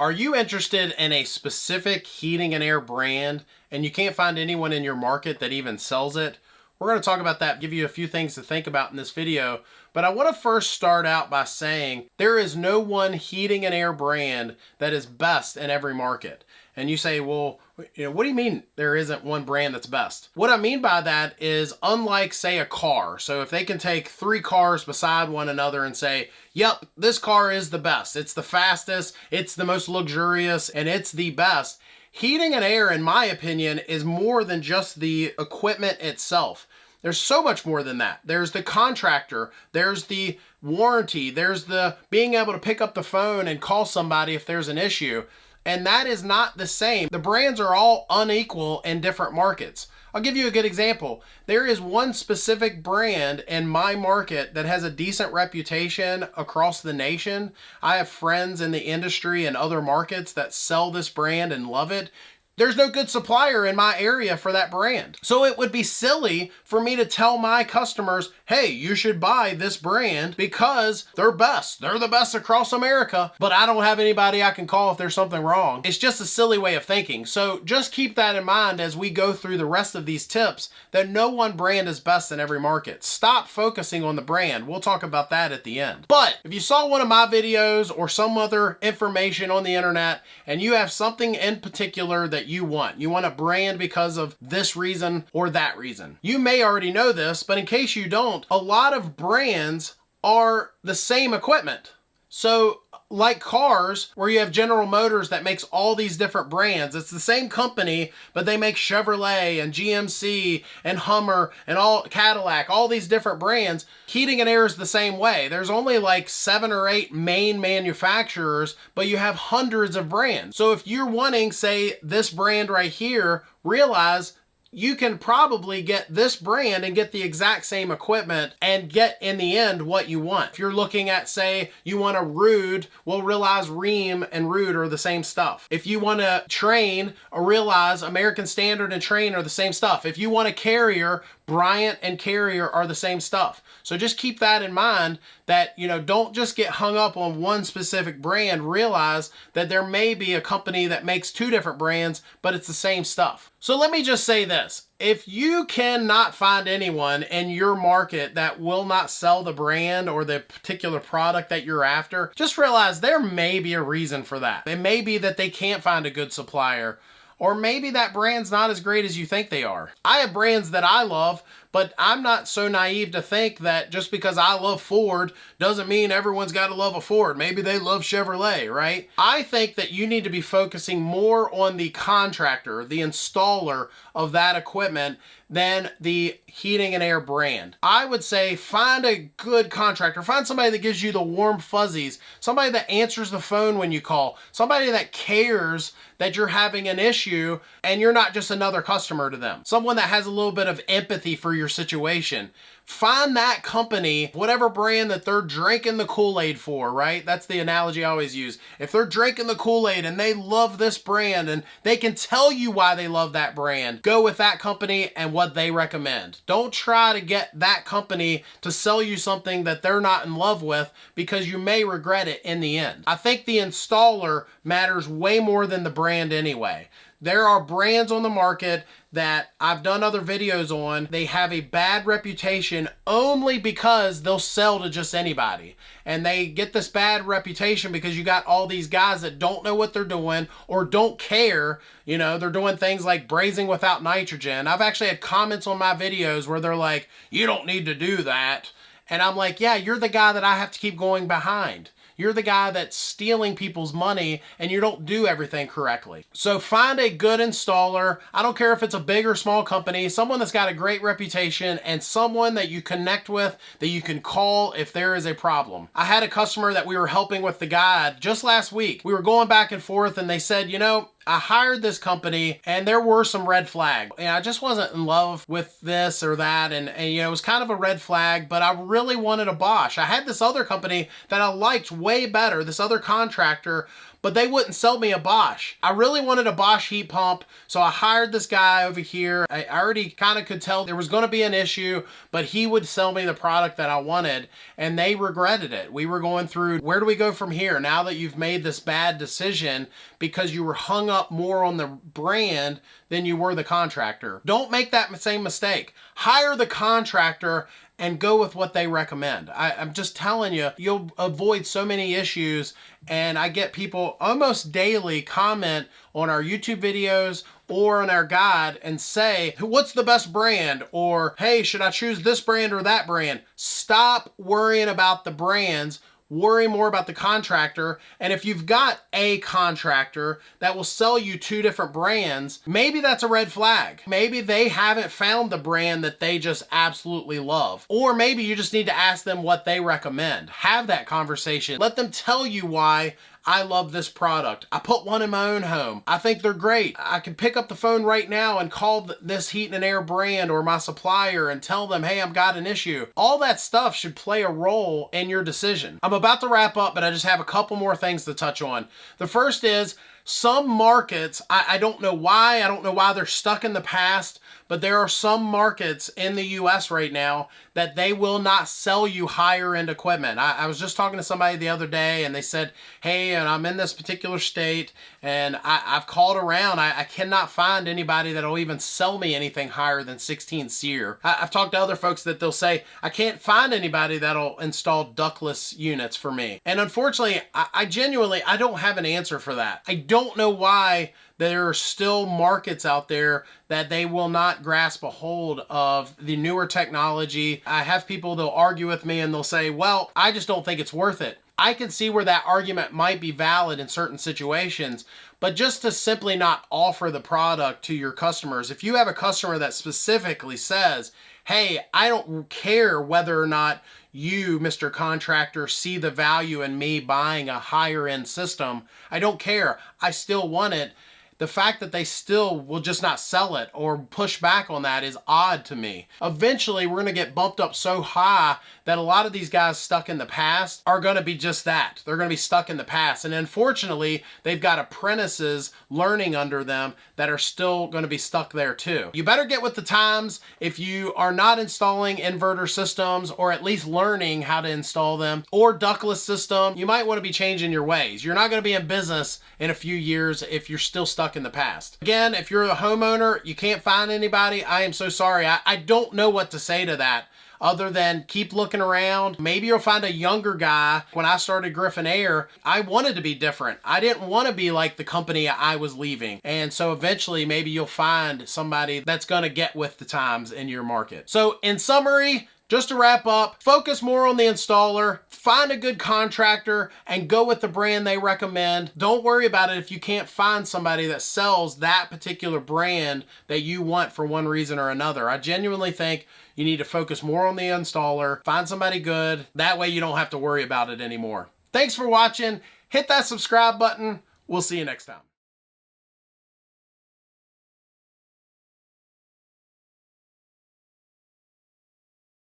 Are you interested in a specific heating and air brand and you can't find anyone in your market that even sells it? We're going to talk about that, give you a few things to think about in this video. But I want to first start out by saying there is no one heating and air brand that is best in every market. And you say, well, what do you mean there isn't one brand that's best? What I mean by that is, unlike, say, a car. So if they can take 3 cars beside one another and say, yep, this car is the best. It's the fastest, it's the most luxurious, and it's the best. Heating and air, in my opinion, is more than just the equipment itself. There's so much more than that. There's the contractor, there's the warranty, there's the being able to pick up the phone and call somebody if there's an issue. And that is not the same. The brands are all unequal in different markets. I'll give you a good example. There is one specific brand in my market that has a decent reputation across the nation. I have friends in the industry and other markets that sell this brand and love it. There's no good supplier in my area for that brand. So it would be silly for me to tell my customers, hey, you should buy this brand because they're best. They're the best across America, but I don't have anybody I can call if there's something wrong. It's just a silly way of thinking. So just keep that in mind as we go through the rest of these tips, that no one brand is best in every market. Stop focusing on the brand. We'll talk about that at the end. But if you saw one of my videos or some other information on the internet and you have something in particular that you want a brand because of this reason or that reason. You may already know this, but in case you don't, a lot of brands are the same equipment. So like cars, where you have General Motors that makes all these different brands, it's the same company, but they make Chevrolet and GMC and Hummer and all Cadillac, all these different brands. Heating and air is the same way. There's only like 7 or 8 main manufacturers, but you have hundreds of brands. So if you're wanting, say, this brand right here, realize you can probably get this brand and get the exact same equipment and get, in the end, what you want. If you're looking at, say, you want a Ruud, well, realize Rheem and Ruud are the same stuff. If you want a Train, realize American Standard and Train are the same stuff. If you want a Carrier, Bryant and Carrier are the same stuff. So just keep that in mind, that, don't just get hung up on one specific brand. Realize that there may be a company that makes 2 different brands, but it's the same stuff. So let me just say this. If you cannot find anyone in your market that will not sell the brand or the particular product that you're after, just realize there may be a reason for that. It may be that they can't find a good supplier, or maybe that brand's not as great as you think they are. I have brands that I love, but I'm not so naive to think that just because I love Ford doesn't mean everyone's got to love a Ford. Maybe they love Chevrolet, right? I think that you need to be focusing more on the contractor, the installer of that equipment, than the heating and air brand. I would say find a good contractor. Find somebody that gives you the warm fuzzies, somebody that answers the phone when you call, somebody that cares that you're having an issue and you're not just another customer to them, someone that has a little bit of empathy for your situation. Find that company, whatever brand that they're drinking the Kool-Aid for, right? That's the analogy I always use. If they're drinking the Kool-Aid and they love this brand and they can tell you why they love that brand, go with that company and what they recommend. Don't try to get that company to sell you something that they're not in love with, because you may regret it in the end. I think the installer matters way more than the brand anyway. There are brands on the market that I've done other videos on. They have a bad reputation only because they'll sell to just anybody. And they get this bad reputation because you got all these guys that don't know what they're doing or don't care. They're doing things like brazing without nitrogen. I've actually had comments on my videos where they're like, you don't need to do that. And I'm like, yeah, you're the guy that I have to keep going behind. You're the guy that's stealing people's money and you don't do everything correctly. So find a good installer. I don't care if it's a big or small company, someone that's got a great reputation and someone that you connect with, that you can call if there is a problem. I had a customer that we were helping with the guide just last week. We were going back and forth and they said, I hired this company and there were some red flags. I just wasn't in love with this or that. And it was kind of a red flag, but I really wanted a Bosch. I had this other company that I liked way better, this other contractor, but they wouldn't sell me a Bosch. I really wanted a Bosch heat pump, so I hired this guy over here. I already kind of could tell there was going to be an issue, but he would sell me the product that I wanted, and they regretted it. We were going through, where do we go from here now that you've made this bad decision because you were hung up more on the brand than you were the contractor? Don't make that same mistake. Hire the contractor and go with what they recommend. I'm just telling you, you'll avoid so many issues. And I get people almost daily comment on our YouTube videos or on our guide and say, what's the best brand? Or, hey, should I choose this brand or that brand? Stop worrying about the brands. Worry more about the contractor. And if you've got a contractor that will sell you two different brands, maybe that's a red flag. Maybe they haven't found the brand that they just absolutely love. Or maybe you just need to ask them what they recommend. Have that conversation. Let them tell you why I love this product. I put one in my own home. I think they're great. I can pick up the phone right now and call this heat and air brand or my supplier and tell them, hey, I've got an issue. All that stuff should play a role in your decision. I'm about to wrap up, but I just have a couple more things to touch on. The first is, some markets, I don't know why. I don't know why they're stuck in the past, but there are some markets in the US right now that they will not sell you higher end equipment. I was just talking to somebody the other day and they said, hey, and I'm in this particular state and I've called around. I cannot find anybody that'll even sell me anything higher than 16 SEER. I've talked to other folks that they'll say, I can't find anybody that'll install ductless units for me. And unfortunately, I genuinely, I don't have an answer for that. I don't know why there are still markets out there that they will not grasp a hold of the newer technology. I have people, they'll argue with me and they'll say, well, I just don't think it's worth it. I can see where that argument might be valid in certain situations, but just to simply not offer the product to your customers, if you have a customer that specifically says, hey, I don't care whether or not you, Mr. Contractor, see the value in me buying a higher end system, I don't care, I still want it. The fact that they still will just not sell it or push back on that is odd to me. Eventually, we're gonna get bumped up so high that a lot of these guys stuck in the past are gonna be just that. They're gonna be stuck in the past. And unfortunately, they've got apprentices learning under them that are still gonna be stuck there too. You better get with the times if you are not installing inverter systems or at least learning how to install them, or ductless system. You might wanna be changing your ways. You're not gonna be in business in a few years if you're still stuck in the past. Again, if you're a homeowner, you can't find anybody, I am so sorry. I don't know what to say to that other than keep looking around. Maybe you'll find a younger guy. When I started Griffin Air, I wanted to be different. I didn't want to be like the company I was leaving. And so eventually maybe you'll find somebody that's going to get with the times in your market. So in summary, just to wrap up, focus more on the installer, find a good contractor, and go with the brand they recommend. Don't worry about it if you can't find somebody that sells that particular brand that you want for one reason or another. I genuinely think you need to focus more on the installer, find somebody good. That way you don't have to worry about it anymore. Thanks for watching. Hit that subscribe button. We'll see you next time.